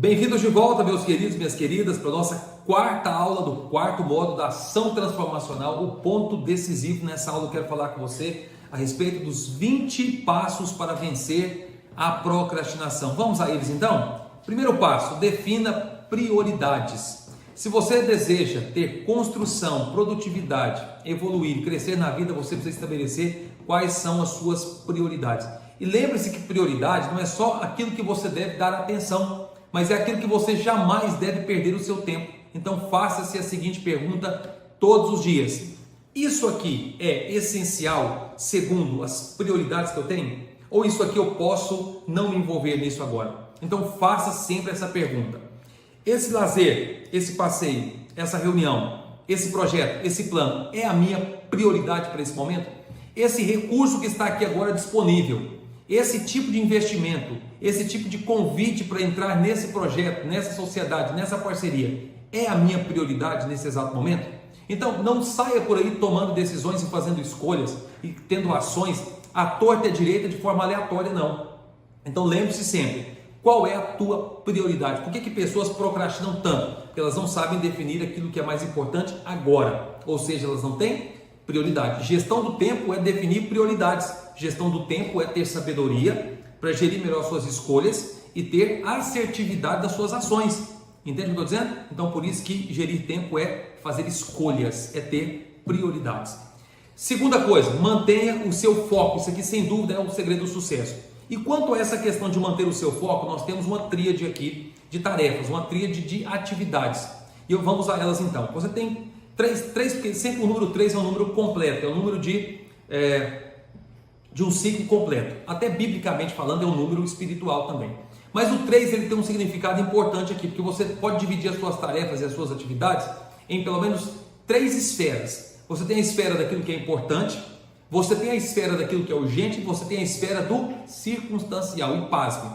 Bem-vindos de volta, meus queridos e minhas queridas, para a nossa quarta aula do quarto módulo da ação transformacional. O ponto decisivo nessa aula eu quero falar com você a respeito dos 20 passos para vencer a procrastinação. Vamos a eles então? Primeiro passo, defina prioridades. Se você deseja ter construção, produtividade, evoluir, crescer na vida, você precisa estabelecer quais são as suas prioridades. E lembre-se que prioridade não é só aquilo que você deve dar atenção, mas é aquilo que você jamais deve perder o seu tempo. Então faça-se a seguinte pergunta todos os dias: isso aqui é essencial segundo as prioridades que eu tenho? Ou isso aqui eu posso não me envolver nisso agora? Então faça sempre essa pergunta. Esse lazer, esse passeio, essa reunião, esse projeto, esse plano é a minha prioridade para esse momento? Esse recurso que está aqui agora disponível, esse tipo de investimento, esse tipo de convite para entrar nesse projeto, nessa sociedade, nessa parceria, é a minha prioridade nesse exato momento? Então não saia por aí tomando decisões e fazendo escolhas e tendo ações à torta e à direita de forma aleatória, não. Então lembre-se sempre, qual é a tua prioridade? Por que pessoas procrastinam tanto? Porque elas não sabem definir aquilo que é mais importante agora, ou seja, elas não têm prioridade. Gestão do tempo é definir prioridades. Gestão do tempo é ter sabedoria para gerir melhor suas escolhas e ter assertividade das suas ações. Entende o que eu estou dizendo? Então, por isso que gerir tempo é fazer escolhas, é ter prioridades. Segunda coisa, mantenha o seu foco. Isso aqui, sem dúvida, é o segredo do sucesso. E quanto a essa questão de manter o seu foco, nós temos uma tríade aqui de tarefas, uma tríade de atividades. E vamos a elas então. Você tem três, porque sempre o número 3 é um número completo, é um número de um ciclo completo. Até biblicamente falando, é um número espiritual também. Mas o 3 ele tem um significado importante aqui, porque você pode dividir as suas tarefas e as suas atividades em pelo menos 3 esferas. Você tem a esfera daquilo que é importante, você tem a esfera daquilo que é urgente e você tem a esfera do circunstancial. E pasme,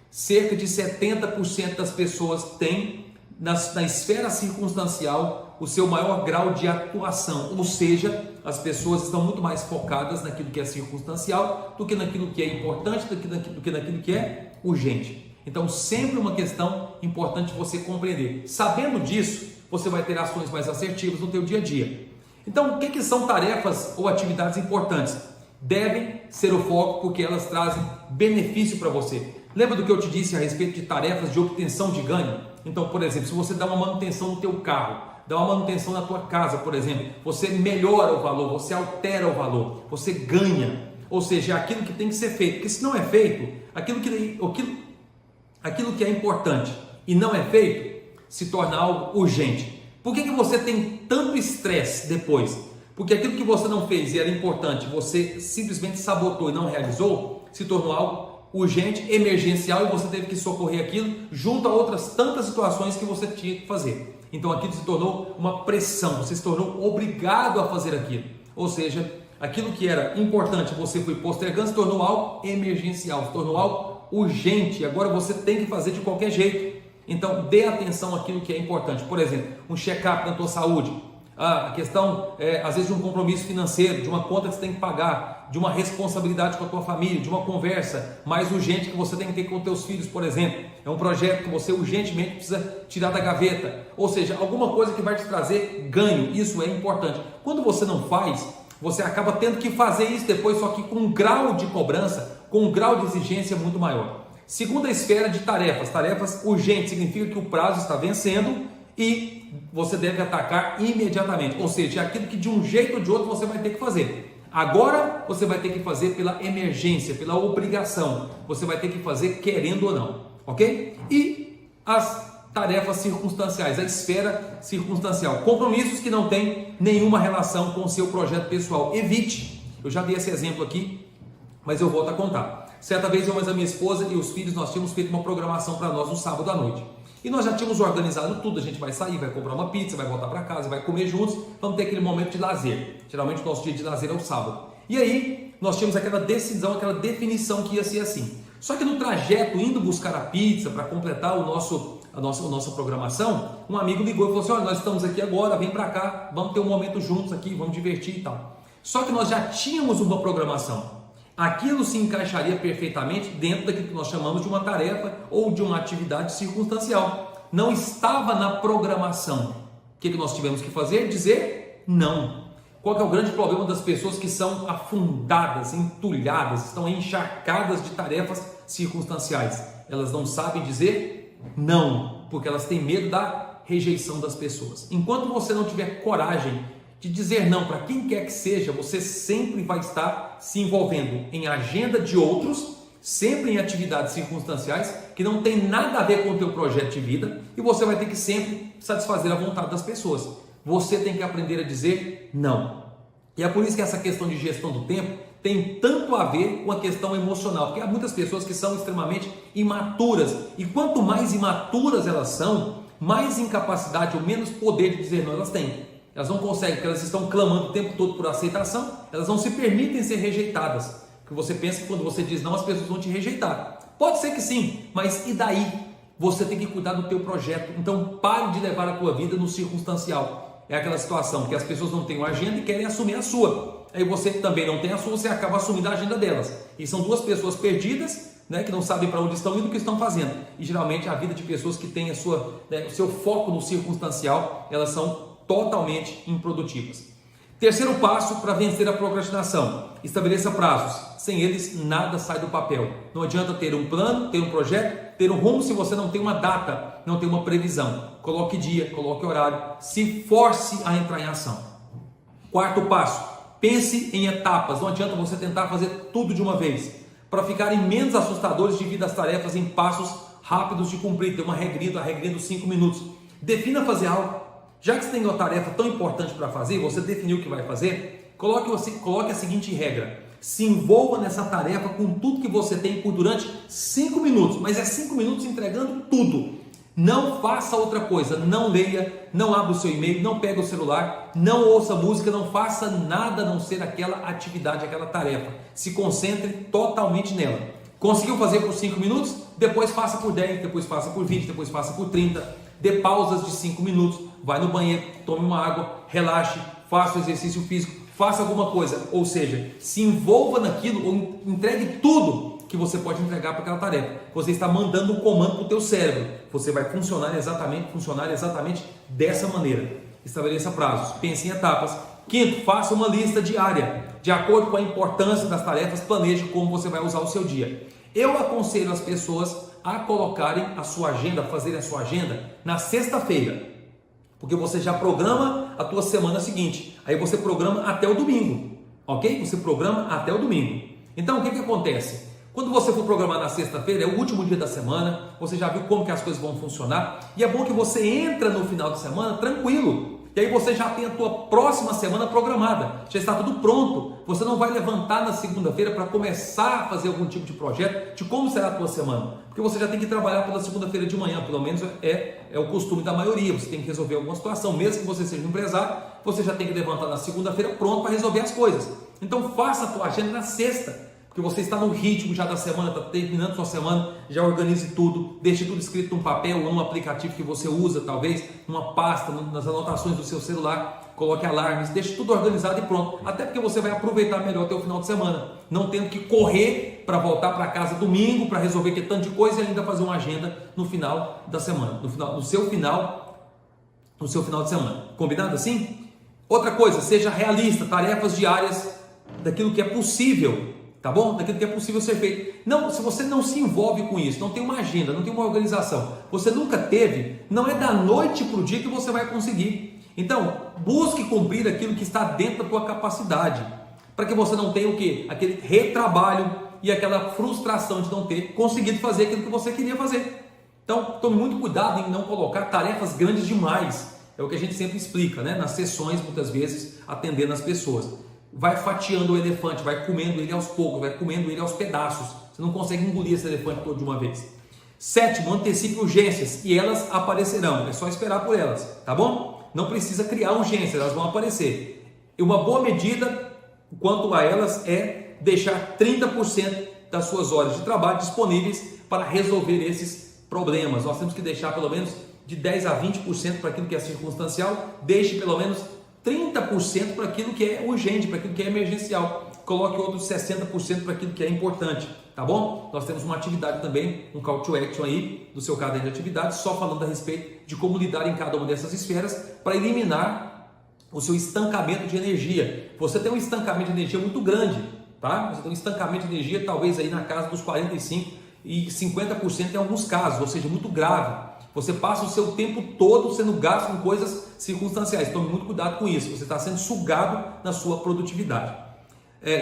cerca de 70% das pessoas têm na esfera circunstancial o seu maior grau de atuação, ou seja, as pessoas estão muito mais focadas naquilo que é circunstancial do que naquilo que é importante, do que naquilo que é urgente. Então, sempre uma questão importante você compreender. Sabendo disso, você vai ter ações mais assertivas no seu dia a dia. Então, o que são tarefas ou atividades importantes? Devem ser o foco porque elas trazem benefício para você. Lembra do que eu te disse a respeito de tarefas de obtenção de ganho? Então, por exemplo, se você dá uma manutenção no teu carro, dá uma manutenção na tua casa, por exemplo, você melhora o valor, você altera o valor, você ganha. Ou seja, é aquilo que tem que ser feito. Porque se não é feito, aquilo que é importante e não é feito, se torna algo urgente. Por que você tem tanto estresse depois? Porque aquilo que você não fez e era importante, você simplesmente sabotou e não realizou, se tornou algo urgente, emergencial, e você teve que socorrer aquilo junto a outras tantas situações que você tinha que fazer. Então aquilo se tornou uma pressão, você se tornou obrigado a fazer aquilo. Ou seja, aquilo que era importante, você foi postergando, se tornou algo emergencial, se tornou algo urgente, e agora você tem que fazer de qualquer jeito. Então dê atenção àquilo que é importante. Por exemplo, um check-up na tua saúde, a questão, às vezes, de um compromisso financeiro, de uma conta que você tem que pagar, de uma responsabilidade com a tua família, de uma conversa mais urgente que você tem que ter com os teus filhos, por exemplo. É um projeto que você urgentemente precisa tirar da gaveta. Ou seja, alguma coisa que vai te trazer ganho. Isso é importante. Quando você não faz, você acaba tendo que fazer isso depois, só que com um grau de cobrança, com um grau de exigência muito maior. Segunda esfera de tarefas. Tarefas urgentes significa que o prazo está vencendo e você deve atacar imediatamente, ou seja, aquilo que de um jeito ou de outro você vai ter que fazer. Agora você vai ter que fazer pela emergência, pela obrigação, você vai ter que fazer querendo ou não, ok? E as tarefas circunstanciais, a esfera circunstancial, compromissos que não têm nenhuma relação com o seu projeto pessoal, evite. Eu já dei esse exemplo aqui, mas eu volto a contar. Certa vez eu, a minha esposa e os filhos, nós tínhamos feito uma programação para nós no sábado à noite. E nós já tínhamos organizado tudo, a gente vai sair, vai comprar uma pizza, vai voltar para casa, vai comer juntos, vamos ter aquele momento de lazer. Geralmente o nosso dia de lazer é o sábado. E aí nós tínhamos aquela decisão, aquela definição que ia ser assim. Só que no trajeto, indo buscar a pizza para completar a nossa programação, um amigo ligou e falou assim: olha, nós estamos aqui agora, vem para cá, vamos ter um momento juntos aqui, vamos divertir e tal. Só que nós já tínhamos uma programação. aquilo se encaixaria perfeitamente dentro daquilo que nós chamamos de uma tarefa ou de uma atividade circunstancial. Não estava na programação. O que nós tivemos que fazer? Dizer não. Qual que é o grande problema das pessoas que são afundadas, entulhadas, estão encharcadas de tarefas circunstanciais? Elas não sabem dizer não, porque elas têm medo da rejeição das pessoas. Enquanto você não tiver coragem de dizer não para quem quer que seja, você sempre vai estar se envolvendo em agenda de outros, sempre em atividades circunstanciais que não tem nada a ver com o teu projeto de vida, e você vai ter que sempre satisfazer a vontade das pessoas. Você tem que aprender a dizer não. E é por isso que essa questão de gestão do tempo tem tanto a ver com a questão emocional, porque há muitas pessoas que são extremamente imaturas, e quanto mais imaturas elas são, mais incapacidade ou menos poder de dizer não elas têm. Elas não conseguem, porque elas estão clamando o tempo todo por aceitação, elas não se permitem ser rejeitadas, porque você pensa que quando você diz não, as pessoas vão te rejeitar. Pode ser que sim, mas e daí? Você tem que cuidar do teu projeto, então pare de levar a tua vida no circunstancial. É aquela situação que as pessoas não têm uma agenda e querem assumir a sua. Aí você também não tem a sua, você acaba assumindo a agenda delas. E são duas pessoas perdidas, né, que não sabem para onde estão indo e o que estão fazendo. E geralmente a vida de pessoas que têm a sua, o seu foco no circunstancial, elas são totalmente improdutivas. Terceiro passo para vencer a procrastinação: estabeleça prazos. Sem eles, nada sai do papel. Não adianta ter um plano, ter um projeto, ter um rumo se você não tem uma data, não tem uma previsão. Coloque dia, coloque horário, se force a entrar em ação. Quarto passo: pense em etapas. Não adianta você tentar fazer tudo de uma vez. Para ficarem menos assustadores, divida as tarefas em passos rápidos de cumprir. Tem uma regrinha, a regrinha dos 5 minutos. Defina fazer algo. Já que você tem uma tarefa tão importante para fazer, você definiu o que vai fazer, coloque a seguinte regra: se envolva nessa tarefa com tudo que você tem por durante 5 minutos, mas é 5 minutos entregando tudo. Não faça outra coisa, não leia, não abra o seu e-mail, não pega o celular, não ouça música, não faça nada a não ser aquela atividade, aquela tarefa. Se concentre totalmente nela. Conseguiu fazer por 5 minutos? Depois faça por 10, depois faça por 20, depois faça por 30. Dê pausas de 5 minutos, vai no banheiro, tome uma água, relaxe, faça o exercício físico, faça alguma coisa. Ou seja, se envolva naquilo ou entregue tudo que você pode entregar para aquela tarefa. Você está mandando um comando para o teu cérebro. Você vai funcionar exatamente dessa maneira. Estabeleça prazos, pense em etapas. Quinto, faça uma lista diária. De acordo com a importância das tarefas, planeje como você vai usar o seu dia. Eu aconselho as pessoas a colocarem a sua agenda, fazerem a sua agenda na sexta-feira, porque você já programa a tua semana seguinte. Aí você programa até o domingo, ok? Você programa até o domingo. Então o que acontece? Quando você for programar na sexta-feira, é o último dia da semana, você já viu como que as coisas vão funcionar, e é bom que você entra no final de semana tranquilo, e aí você já tem a tua próxima semana programada, já está tudo pronto. Você não vai levantar na segunda-feira para começar a fazer algum tipo de projeto de como será a tua semana, porque você já tem que trabalhar pela segunda-feira de manhã, pelo menos é o costume da maioria. Você tem que resolver alguma situação, mesmo que você seja um empresário, você já tem que levantar na segunda-feira pronto para resolver as coisas. Então faça a tua agenda na sexta, porque você está no ritmo já da semana, está terminando sua semana, já organize tudo, deixe tudo escrito num papel ou num aplicativo que você usa, talvez, numa pasta, nas anotações do seu celular, coloque alarmes, deixe tudo organizado e pronto, até porque você vai aproveitar melhor o teu final de semana, não tendo que correr para voltar para casa domingo, para resolver que tanto de coisa e ainda fazer uma agenda no final da semana, no seu final de semana, combinado assim? Outra coisa, seja realista, tarefas diárias daquilo que é possível, tá bom? Daquilo que é possível ser feito. Não, se você não se envolve com isso, não tem uma agenda, não tem uma organização, você nunca teve, não é da noite para o dia que você vai conseguir. Então, busque cumprir aquilo que está dentro da tua capacidade, para que você não tenha o quê? Aquele retrabalho e aquela frustração de não ter conseguido fazer aquilo que você queria fazer. Então, tome muito cuidado em não colocar tarefas grandes demais. É o que a gente sempre explica, né? Nas sessões, muitas vezes, atendendo as pessoas. Vai fatiando o elefante, vai comendo ele aos poucos, vai comendo ele aos pedaços. Você não consegue engolir esse elefante todo de uma vez. Sétimo, antecipe urgências e elas aparecerão. É só esperar por elas, tá bom? Não precisa criar urgências, elas vão aparecer. E uma boa medida quanto a elas é deixar 30% das suas horas de trabalho disponíveis para resolver esses problemas. Nós temos que deixar pelo menos de 10 a 20% para aquilo que é circunstancial, deixe pelo menos 30% para aquilo que é urgente, para aquilo que é emergencial. coloque outros 60% para aquilo que é importante, tá bom? Nós temos uma atividade também, um call to action aí do seu caderno de atividades, só falando a respeito de como lidar em cada uma dessas esferas para eliminar o seu estancamento de energia. Você tem um estancamento de energia muito grande, tá? Você tem um estancamento de energia talvez aí na casa dos 45% e 50% em alguns casos, ou seja, muito grave. Você passa o seu tempo todo sendo gasto com coisas circunstanciais. Tome muito cuidado com isso. Você está sendo sugado na sua produtividade.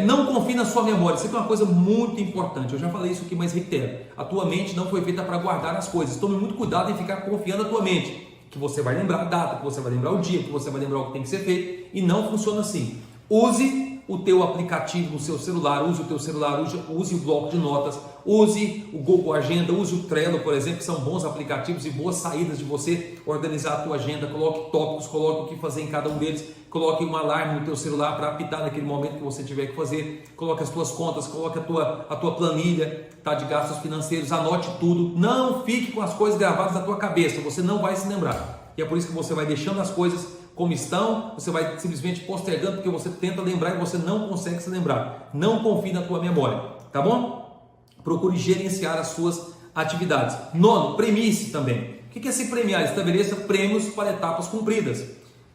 Não confie na sua memória. Isso aqui é uma coisa muito importante. Eu já falei isso aqui, mas reitero. A tua mente não foi feita para guardar as coisas. Tome muito cuidado em ficar confiando na tua mente. Que você vai lembrar a data, que você vai lembrar o dia, que você vai lembrar o que tem que ser feito. E não funciona assim. Use o teu aplicativo no seu celular, use o teu celular, use o bloco de notas, use o Google Agenda, use o Trello, por exemplo, que são bons aplicativos e boas saídas de você organizar a tua agenda. Coloque tópicos, coloque o que fazer em cada um deles, coloque um alarme no teu celular para apitar naquele momento que você tiver que fazer, coloque as tuas contas, coloque a tua planilha, tá, de gastos financeiros, anote tudo. Não fique com as coisas gravadas na tua cabeça, você não vai se lembrar. E é por isso que você vai deixando as coisas como estão, você vai simplesmente postergando porque você tenta lembrar e você não consegue se lembrar. Não confie na tua memória, tá bom? Procure gerenciar as suas atividades. 9, premie-se também. O que é se premiar? Estabeleça prêmios para etapas cumpridas.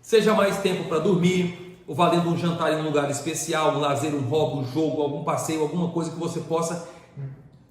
Seja mais tempo para dormir, ou valendo um jantar em um lugar especial, um lazer, um hobby, um jogo, algum passeio, alguma coisa que você possa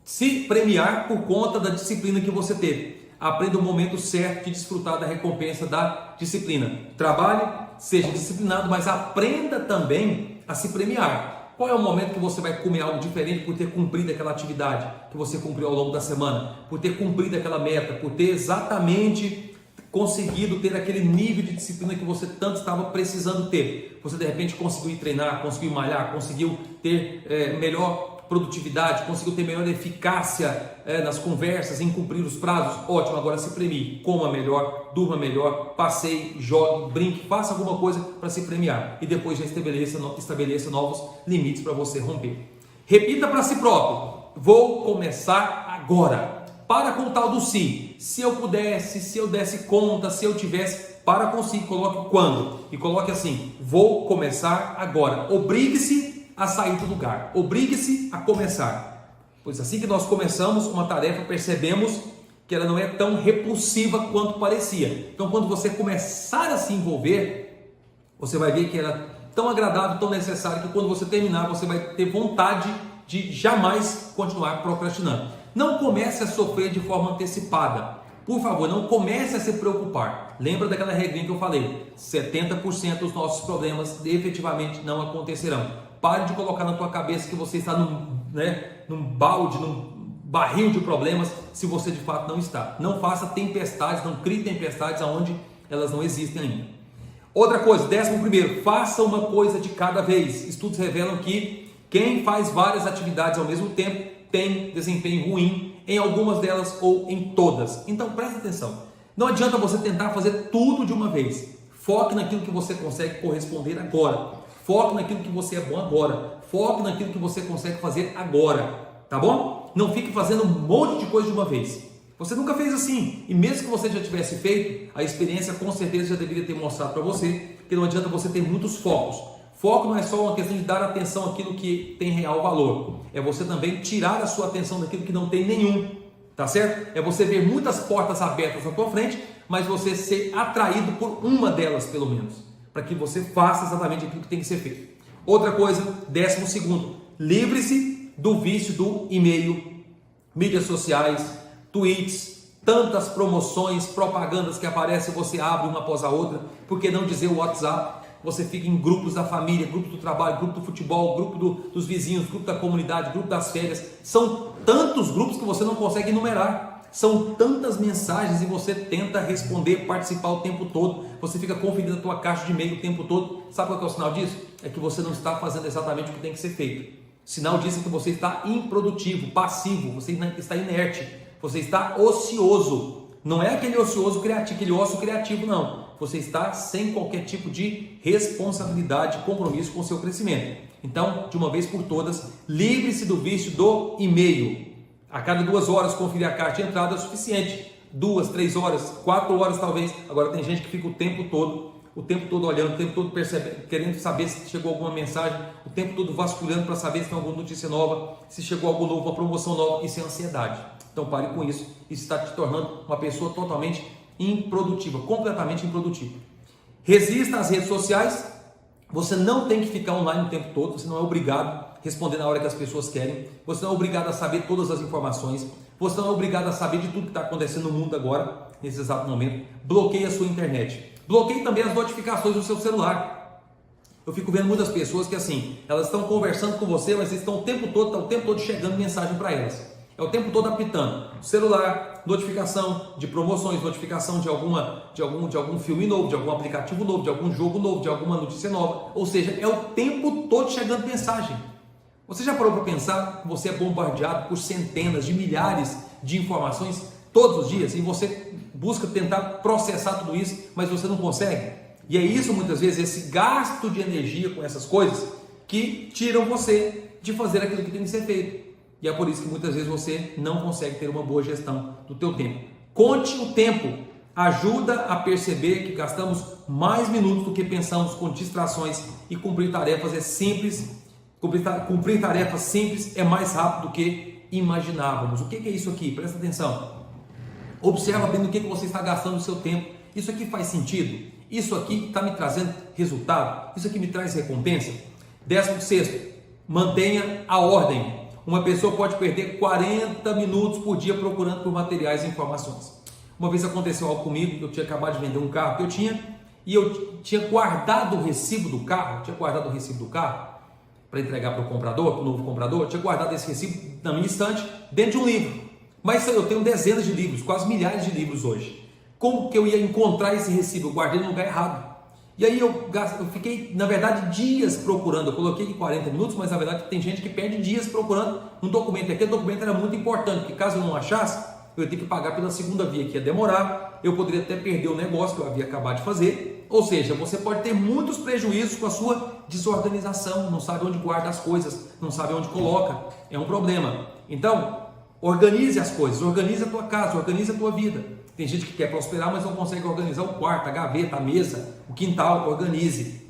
se premiar por conta da disciplina que você teve. Aprenda o momento certo de desfrutar da recompensa da disciplina. Trabalhe, seja disciplinado, mas aprenda também a se premiar. Qual é o momento que você vai comer algo diferente por ter cumprido aquela atividade que você cumpriu ao longo da semana? Por ter cumprido aquela meta, por ter exatamente conseguido ter aquele nível de disciplina que você tanto estava precisando ter. Você de repente conseguiu ir treinar, conseguiu malhar, conseguiu ter melhor produtividade, conseguiu ter melhor eficácia nas conversas, em cumprir os prazos, ótimo, agora se premie, coma melhor, durma melhor, passeie, jogue, brinque, faça alguma coisa para se premiar e depois já estabeleça novos limites para você romper. Repita para si próprio, vou começar agora. Para com o tal do se eu pudesse, se eu desse conta, se eu tivesse, para com si, coloque quando e coloque assim, vou começar agora. Obrigue-se a sair do lugar, obrigue-se a começar, pois assim que nós começamos uma tarefa, percebemos que ela não é tão repulsiva quanto parecia. Então quando você começar a se envolver, você vai ver que ela é tão agradável, tão necessária, que quando você terminar, você vai ter vontade de jamais continuar procrastinando. Não comece a sofrer de forma antecipada. Por favor, não comece a se preocupar. Lembra daquela regrinha que eu falei? 70% dos nossos problemas efetivamente não acontecerão. Pare de colocar na tua cabeça que você está num balde, num barril de problemas, se você de fato não está. Não faça tempestades, não crie tempestades onde elas não existem ainda. Outra coisa, 11º, faça uma coisa de cada vez. Estudos revelam que quem faz várias atividades ao mesmo tempo tem desempenho ruim em algumas delas ou em todas. Então preste atenção. Não adianta você tentar fazer tudo de uma vez. Foque naquilo que você consegue corresponder agora. Foque naquilo que você é bom agora. Foque naquilo que você consegue fazer agora. Tá bom? Não fique fazendo um monte de coisa de uma vez. Você nunca fez assim. E mesmo que você já tivesse feito, a experiência com certeza já deveria ter mostrado para você que não adianta você ter muitos focos. Foco não é só uma questão de dar atenção àquilo que tem real valor. É você também tirar a sua atenção daquilo que não tem nenhum. Tá certo? É você ver muitas portas abertas na tua frente, mas você ser atraído por uma delas pelo menos, para que você faça exatamente aquilo que tem que ser feito. Outra coisa, 12º, livre-se do vício do e-mail, mídias sociais, tweets, tantas promoções, propagandas que aparecem, você abre uma após a outra. Por que não dizer o WhatsApp? Você fica em grupos da família, grupo do trabalho, grupo do futebol, grupo dos vizinhos, grupo da comunidade, grupo das férias. São tantos grupos que você não consegue enumerar. São tantas mensagens e você tenta responder, participar o tempo todo. Você fica conferindo a tua caixa de e-mail o tempo todo. Sabe qual é o sinal disso? É que você não está fazendo exatamente o que tem que ser feito. O sinal disso é que você está improdutivo, passivo, você está inerte, você está ocioso. Não é aquele ocioso criativo, aquele ócio criativo, não. Você está sem qualquer tipo de responsabilidade, compromisso com o seu crescimento. Então, de uma vez por todas, livre-se do vício do e-mail. A cada 2 horas conferir a caixa de entrada é o suficiente. 2, 3 horas, 4 horas talvez. Agora tem gente que fica o tempo todo o tempo todo olhando, o tempo todo percebendo, querendo saber se chegou alguma mensagem, o tempo todo vasculhando para saber se tem alguma notícia nova, se chegou algo novo, uma promoção nova. Isso é ansiedade. Então pare com isso. Isso está te tornando uma pessoa totalmente improdutiva, completamente improdutiva. Resista às redes sociais. Você não tem que ficar online o tempo todo, você não é obrigado a responder na hora que as pessoas querem, você não é obrigado a saber todas as informações, você não é obrigado a saber de tudo que está acontecendo no mundo agora, nesse exato momento. Bloqueie a sua internet. Bloqueie também as notificações do seu celular. Eu fico vendo muitas pessoas que assim, elas estão conversando com você, mas estão o tempo todo chegando mensagem para elas. É o tempo todo apitando. Celular, notificação de promoções, notificação de algum filme novo, de algum aplicativo novo, de algum jogo novo, de alguma notícia nova. Ou seja, é o tempo todo chegando mensagem. Você já parou para pensar que você é bombardeado por centenas de milhares de informações todos os dias e você busca tentar processar tudo isso, mas você não consegue? E é isso muitas vezes, esse gasto de energia com essas coisas que tiram você de fazer aquilo que tem que ser feito. E é por isso que muitas vezes você não consegue ter uma boa gestão do teu tempo. Conte o tempo. Ajuda a perceber que gastamos mais minutos do que pensamos com distrações e cumprir tarefas é simples. Cumprir tarefas simples é mais rápido do que imaginávamos. O que é isso aqui? Presta atenção. Observa bem no que você está gastando o seu tempo. Isso aqui faz sentido? Isso aqui está me trazendo resultado? Isso aqui me traz recompensa? 16º, mantenha a ordem. Uma pessoa pode perder 40 minutos por dia procurando por materiais e informações. Uma vez aconteceu algo comigo, eu tinha acabado de vender um carro que eu tinha e eu tinha guardado o recibo do carro, para entregar para o comprador, para o novo comprador, eu tinha guardado esse recibo na minha estante dentro de um livro. Mas eu tenho dezenas de livros, quase milhares de livros hoje. Como que eu ia encontrar esse recibo? Eu guardei no lugar errado. E aí eu fiquei, na verdade, dias procurando. Eu coloquei em 40 minutos, mas na verdade tem gente que perde dias procurando um documento. E aquele documento era muito importante, porque caso eu não achasse, eu ia ter que pagar pela segunda via, que ia demorar. Eu poderia até perder o negócio que eu havia acabado de fazer. Ou seja, você pode ter muitos prejuízos com a sua desorganização. Não sabe onde guarda as coisas, não sabe onde coloca. É um problema. Então, organize as coisas, organize a tua casa, organize a tua vida. Tem gente que quer prosperar, mas não consegue organizar o quarto, a gaveta, a mesa, o quintal. Organize.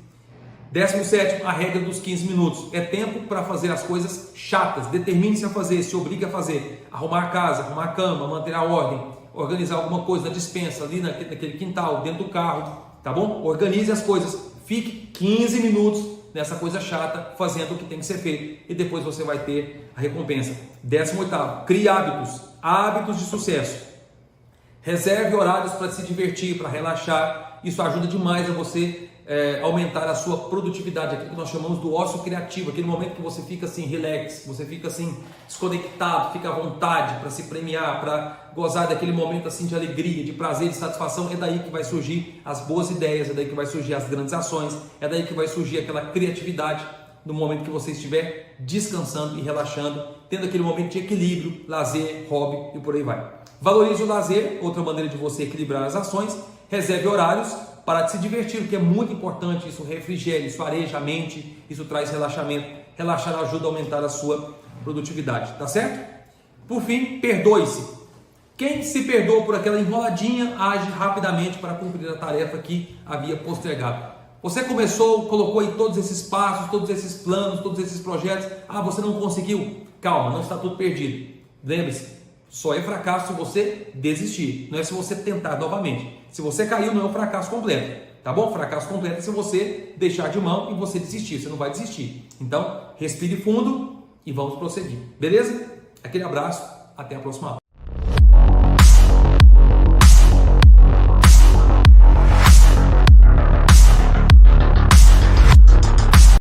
17º, a regra dos 15 minutos. É tempo para fazer as coisas chatas. Determine-se a fazer, se obrigue a fazer. Arrumar a casa, arrumar a cama, manter a ordem, organizar alguma coisa na despensa, ali naquele quintal, dentro do carro, tá bom? Organize as coisas. Fique 15 minutos nessa coisa chata, fazendo o que tem que ser feito. E depois você vai ter a recompensa. 18º, crie hábitos. Hábitos de sucesso. Reserve horários para se divertir, para relaxar. Isso ajuda demais a você aumentar a sua produtividade, aquilo que nós chamamos do ócio criativo, aquele momento que você fica assim, relax, você fica assim, desconectado, fica à vontade para se premiar, para gozar daquele momento assim de alegria, de prazer, de satisfação. É daí que vai surgir as boas ideias, é daí que vai surgir as grandes ações, é daí que vai surgir aquela criatividade no momento que você estiver descansando e relaxando, tendo aquele momento de equilíbrio, lazer, hobby e por aí vai. Valorize o lazer, outra maneira de você equilibrar as ações. Reserve horários para se divertir, que é muito importante. Isso refrigera, isso areja a mente, isso traz relaxamento. Relaxar ajuda a aumentar a sua produtividade, tá certo? Por fim, perdoe-se. Quem se perdoa por aquela enroladinha, age rapidamente para cumprir a tarefa que havia postergado. Você começou, colocou aí todos esses passos, todos esses planos, todos esses projetos. Você não conseguiu? Calma, não está tudo perdido. Lembre-se, só é fracasso se você desistir, não é se você tentar novamente. Se você caiu, não é um fracasso completo, tá bom? Fracasso completo é se você deixar de mão e você desistir, você não vai desistir. Então, respire fundo e vamos prosseguir, beleza? Aquele abraço, até a próxima aula.